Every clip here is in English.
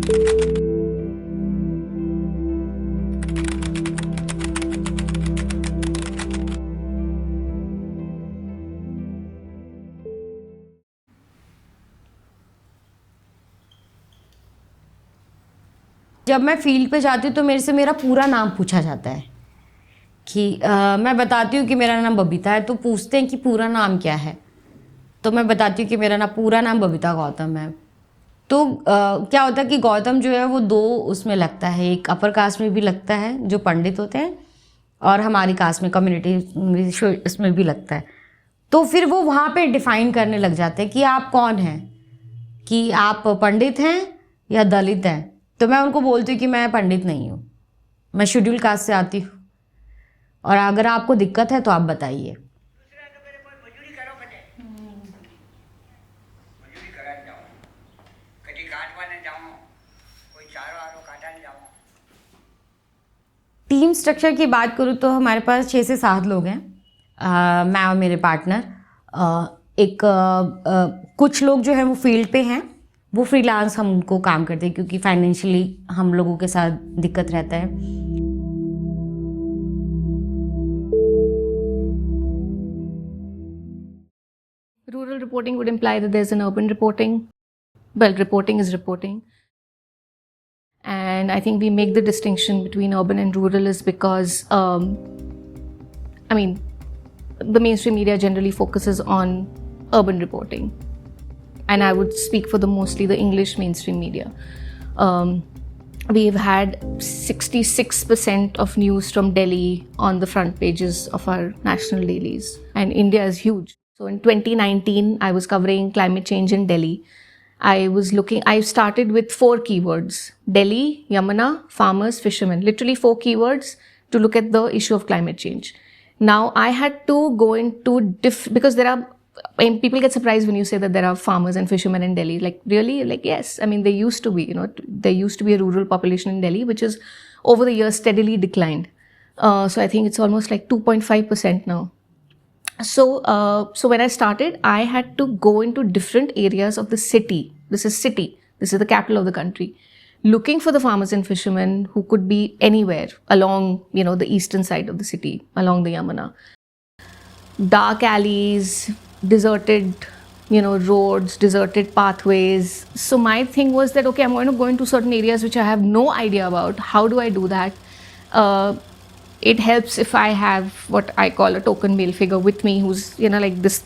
जब मैं फील्ड पे जाती हूँ तो मेरे से मेरा पूरा नाम पूछा जाता है कि मैं बताती हूँ कि मेरा नाम बबीता है, तो पूछते हैं कि पूरा नाम क्या है, तो मैं बताती हूँ कि मेरा पूरा नाम बबीता गौतम है। तो क्या होता है कि गौतम जो है वो दो उसमें लगता है, एक अपर कास्ट में भी लगता है जो पंडित होते हैं, और हमारी कास्ट में कम्युनिटी इसमें भी लगता है। तो फिर वो वहाँ पे डिफाइन करने लग जाते हैं कि आप कौन हैं, कि आप पंडित हैं या दलित हैं। तो मैं उनको बोलती हूँ कि मैं पंडित नहीं हूँ, मैं शेड्यूल कास्ट से आती हूँ, और अगर आपको दिक्कत है तो आप बताइए। टीम स्ट्रक्चर की बात करूँ तो हमारे पास 6 से 7 लोग हैं, मैं और मेरे पार्टनर। कुछ लोग जो हैं वो फील्ड पे हैं, वो फ्रीलांस हम उनको काम करते हैं क्योंकि फाइनेंशियली हम लोगों के साथ दिक्कत रहता है। Rural reporting would imply that there's an urban reporting. Well, reporting is reporting. And I think we make the distinction between urban and rural is because, the mainstream media generally focuses on urban reporting. And I would speak for mostly the English mainstream media. We've had 66% of news from Delhi on the front pages of our national dailies. And India is huge. So in 2019, I was covering climate change in Delhi. I started with 4 keywords: Delhi, Yamuna, farmers, fishermen. Literally 4 keywords to look at the issue of climate change. Now I had to go into because people get surprised when you say that there are farmers and fishermen in Delhi. Like, really? Like, yes. I mean, there used to be, there used to be a rural population in Delhi, which is over the years steadily declined. So I think it's almost like 2.5% now. So when I started, I had to go into different areas of the city. This is the capital of the country, looking for the farmers and fishermen who could be anywhere along, the eastern side of the city, along the Yamuna. Dark alleys, deserted, roads, deserted pathways. So my thing was that, okay, I'm going to go into certain areas which I have no idea about. How do I do that? It helps if I have what I call a token male figure with me, who's, like this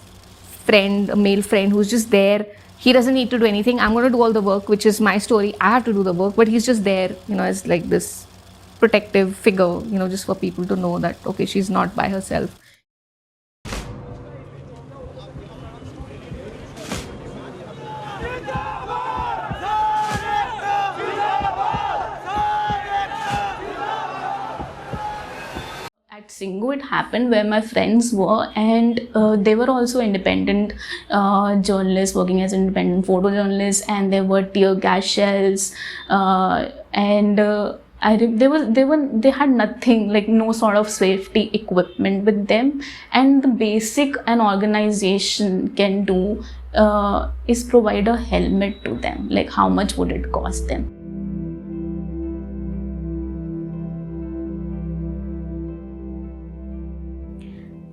friend, a male friend who's just there. He doesn't need to do anything. I'm going to do all the work, which is my story. I have to do the work, but he's just there, as like this protective figure, just for people to know that, okay, she's not by herself. Singu, it happened where my friends were, and they were also independent journalists working as independent photojournalists, and there were tear gas shells, and they had nothing, like no sort of safety equipment with them, and the basic an organization can do is provide a helmet to them. Like, how much would it cost them?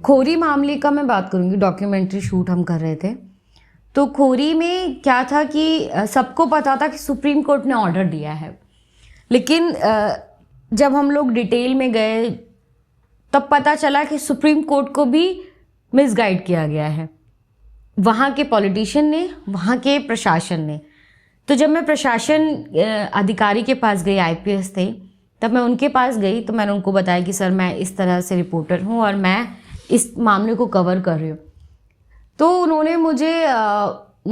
खोरी मामले का मैं बात करूँगी। Documentary shoot हम कर रहे थे, तो खोरी में क्या था कि सबको पता था कि सुप्रीम कोर्ट ने ऑर्डर दिया है, लेकिन जब हम लोग डिटेल में गए तब पता चला कि सुप्रीम कोर्ट को भी मिसगाइड किया गया है, वहाँ के पॉलिटिशियन ने, वहाँ के प्रशासन ने। तो जब मैं प्रशासन अधिकारी के पास गई, IPS थे, तब मैं उनके पास गई तो मैंने उनको बताया कि सर, मैं इस तरह से रिपोर्टर हूँ और मैं इस मामले को कवर कर रही हूँ। तो उन्होंने मुझे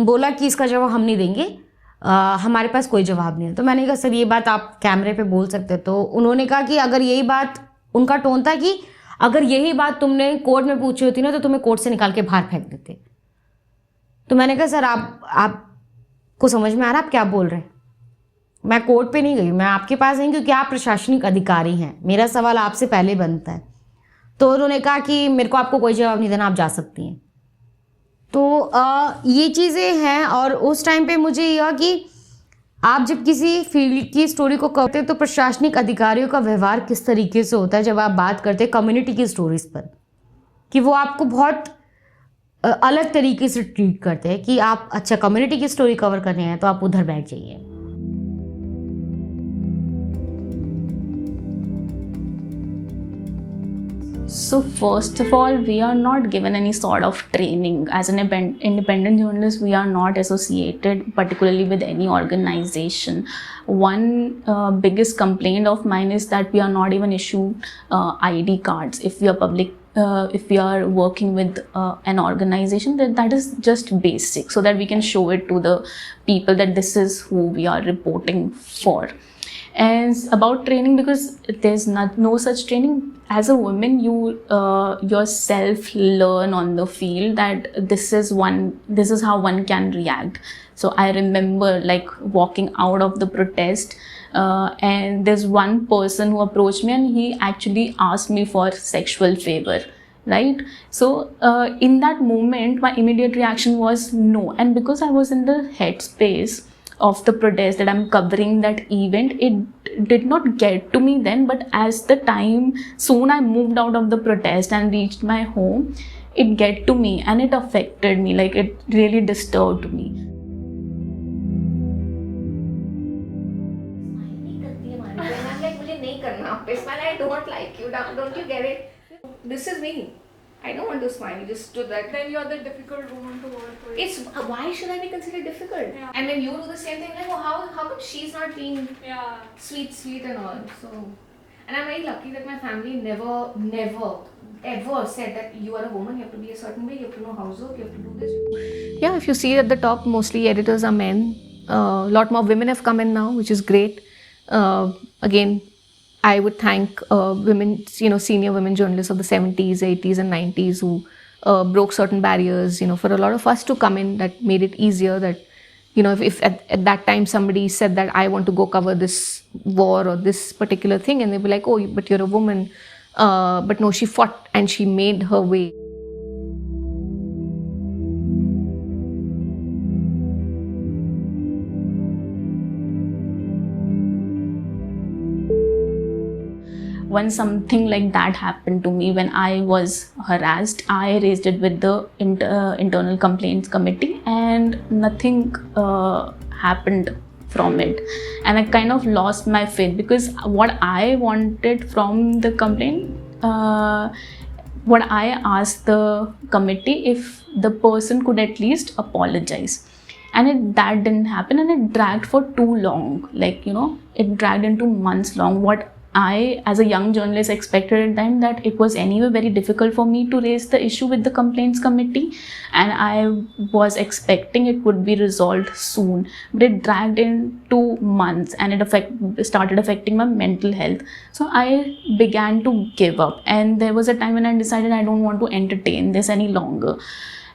बोला कि इसका जवाब हम नहीं देंगे, हमारे पास कोई जवाब नहीं है। तो मैंने कहा सर, ये बात आप कैमरे पे बोल सकते हैं? तो उन्होंने कहा कि अगर यही बात, उनका टोन था कि अगर यही बात तुमने कोर्ट में पूछी होती ना तो तुम्हें कोर्ट से निकाल के बाहर फेंक देते। तो मैंने कहा सर, आपको समझ में आ रहा, आप क्या बोल रहे हैं? मैं कोर्ट पे नहीं गई, मैं आपके पास नहीं, क्योंकि आप प्रशासनिक अधिकारी हैं, मेरा सवाल आपसे पहले बनता है। तो उन्होंने कहा कि मेरे को आपको कोई जवाब नहीं देना, आप जा सकती हैं। तो ये चीज़ें हैं। और उस टाइम पे मुझे यह कि आप जब किसी फील्ड की स्टोरी को करते हैं तो प्रशासनिक अधिकारियों का व्यवहार किस तरीके से होता है जब आप बात करते हैं कम्युनिटी की स्टोरीज पर, कि वो आपको बहुत अलग तरीके से ट्रीट करते हैं कि आप अच्छा कम्युनिटी की स्टोरी कवर कर रहे हैं तो आप उधर बैठ जाइए। So first of all, we are not given any sort of training. As an independent journalist, we are not associated particularly with any organization. One biggest complaint of mine is that we are not even issued ID cards. If we are public, if we are working with an organization, that is just basic, so that we can show it to the people that this is who we are reporting for. And about training, because there's no such training. As a woman, you yourself learn on the field that this is how one can react. So I remember like walking out of the protest, and there's one person who approached me and he actually asked me for sexual favor, right? So in that moment my immediate reaction was no, and because I was in the headspace of the protest that I'm covering that event, it did not get to me then. But as the time, soon I moved out of the protest and reached my home, it get to me and it affected me, like it really disturbed me. I'm like, मुझे नहीं करना आप पे smile. I don't like you. Don't you get it? This is me. I don't want to smile. Just do that. Then you're the difficult woman to work with. It's why should I be considered difficult? Yeah. And when you do the same thing, like, oh, how come she's not being Yeah. sweet and all? So, and I'm very lucky that my family never ever said that you are a woman, you have to be a certain way, you have to know housework, you have to do this. Yeah, if you see at the top, mostly editors are men. A lot more women have come in now, which is great. Again, I would thank women, senior women journalists of the 70s, 80s and 90s who broke certain barriers, for a lot of us to come in. That made it easier that, if at that time somebody said that I want to go cover this war or this particular thing, and they'd be like, oh, but you're a woman. But no, she fought and she made her way. When something like that happened to me, when I was harassed, I raised it with the internal complaints committee, and nothing happened from it. And I kind of lost my faith, because what I wanted from the complaint, what I asked the committee, if the person could at least apologize. And that didn't happen, and it dragged for too long. Like, it dragged into months long. What I, as a young journalist, expected at the time that it was anyway very difficult for me to raise the issue with the complaints committee, and I was expecting it would be resolved soon. But it dragged into months, and it started affecting my mental health. So I began to give up, and there was a time when I decided I don't want to entertain this any longer.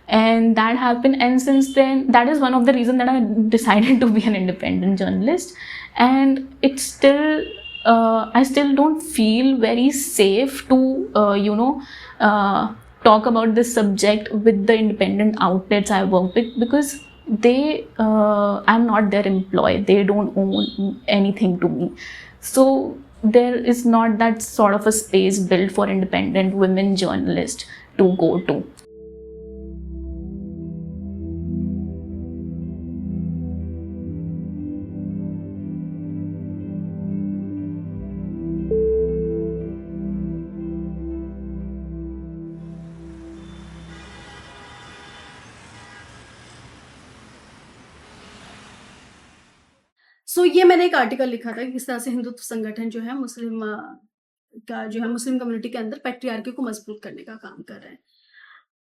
And that happened, and since then, that is one of the reasons that I decided to be an independent journalist. And it's still I still don't feel very safe to talk about this subject with the independent outlets I work with, because I'm not their employee. They don't own anything to me. So there is not that sort of a space built for independent women journalists to go to. सो ये मैंने एक article लिखा था कि किस तरह से हिंदुत्व संगठन जो है मुस्लिम मुस्लिम कम्युनिटी के अंदर पैट्रियार्की को मजबूत करने का काम कर रहे हैं।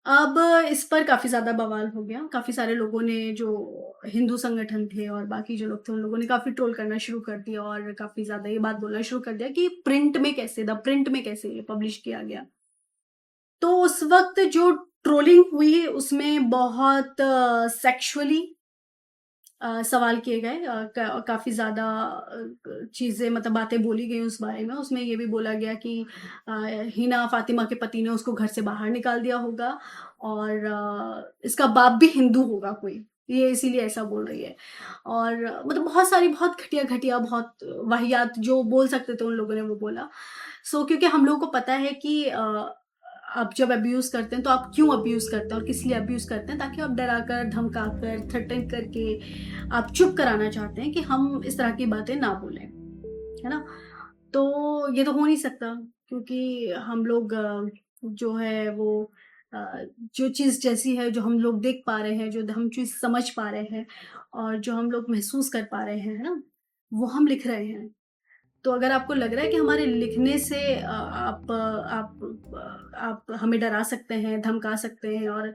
अब इस पर काफ़ी ज़्यादा बवाल हो गया। काफ़ी सारे लोगों ने, जो हिंदू संगठन थे और बाकी जो लोग थे, उन लोगों ने काफ़ी ट्रोल करना शुरू कर दिया और काफ़ी ज़्यादा ये बात बोलना शुरू कर दिया कि प्रिंट में कैसे ये पब्लिश किया गया। तो उस वक्त जो ट्रोलिंग हुई उसमें बहुत सेक्सुअली सवाल किए गए, काफ़ी ज़्यादा चीज़ें, मतलब बातें बोली गई उस बारे में। उसमें ये भी बोला गया कि हिना फातिमा के पति ने उसको घर से बाहर निकाल दिया होगा और इसका बाप भी हिंदू होगा कोई। ये इसीलिए ऐसा बोल रही है। और मतलब बहुत सारी बहुत घटिया-घटिया बहुत वाहियात जो बोल सकते थे उन लोगों ने वो बोला। सो क्योंकि हम लोगों को पता है कि आप जब अब्यूज़ करते हैं तो आप क्यों अब्यूज़ करते हैं और किस लिए अब्यूज़ करते हैं, ताकि आप डराकर, धमकाकर, थ्रेटन करके आप चुप कराना चाहते हैं कि हम इस तरह की बातें ना बोलें, है ना? तो ये तो हो नहीं सकता, क्योंकि हम लोग जो है वो जो चीज़ जैसी है, जो हम लोग देख पा रहे हैं, जो हम चीज़ समझ पा रहे हैं और जो हम लोग महसूस कर पा रहे हैं, है ना? वो हम लिख रहे हैं। तो अगर आपको लग रहा है कि हमारे लिखने से आप हमें डरा सकते हैं, धमका सकते हैं और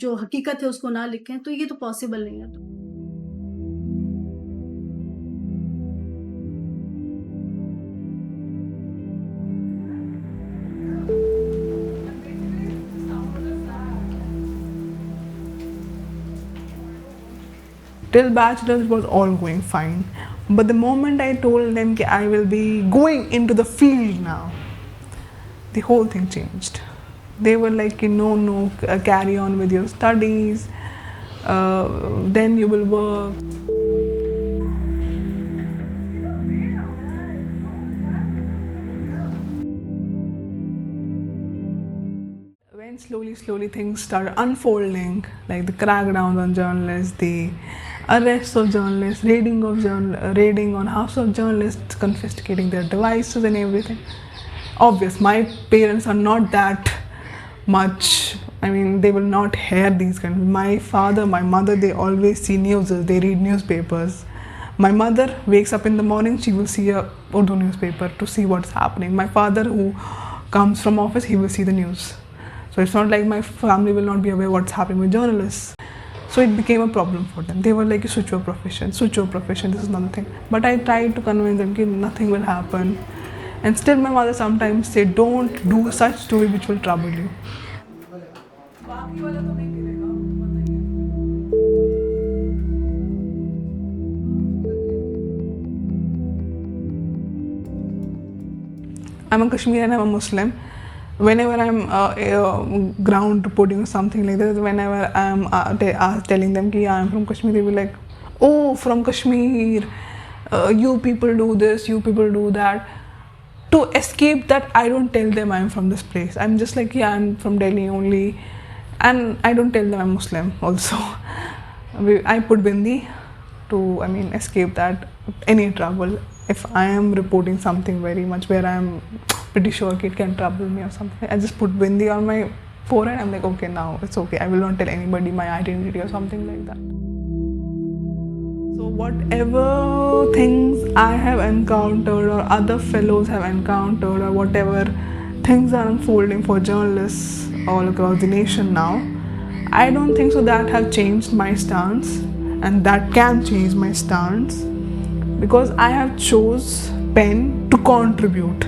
जो हकीकत है उसको ना लिखें, तो ये तो पॉसिबल नहीं है। Till bachelor's it was all going fine. But the moment I told them that I will be going into the field now, the whole thing changed. They were like, no, carry on with your studies, then you will work. When slowly things started unfolding, like the crackdowns on journalists, the arrests of journalists, raiding on house of journalists, confiscating their devices and everything. Obvious, my parents are not that much. I mean, they will not hear these kinds. My father, my mother, they always see news. They read newspapers. My mother wakes up in the morning, she will see a Urdu newspaper to see what's happening. My father, who comes from office, he will see the news. So it's not like my family will not be aware what's happening with journalists. So it became a problem for them. They were like, switch your profession, this is nothing. But I tried to convince them that nothing will happen. And still my mother sometimes said, don't do such story which will trouble you. I'm a Kashmiri and I'm a Muslim. Whenever I'm ground reporting or something like that, whenever I'm telling them that I'm from Kashmir, they will be like, oh, from Kashmir, you people do this, you people do that. To escape that, I don't tell them I'm from this place. I'm just like, yeah, I'm from Delhi only. And I don't tell them I'm Muslim also. I put Bindi to, escape that, any trouble. If I am reporting something very much where I'm pretty sure it can trouble me or something, I just put Bindi on my forehead. I'm like, okay, now it's okay. I will not tell anybody my identity or something like that. So whatever things I have encountered or other fellows have encountered or whatever things are unfolding for journalists all across the nation now, I don't think so that have changed my stance, and that can change my stance, because I have chose pen to contribute.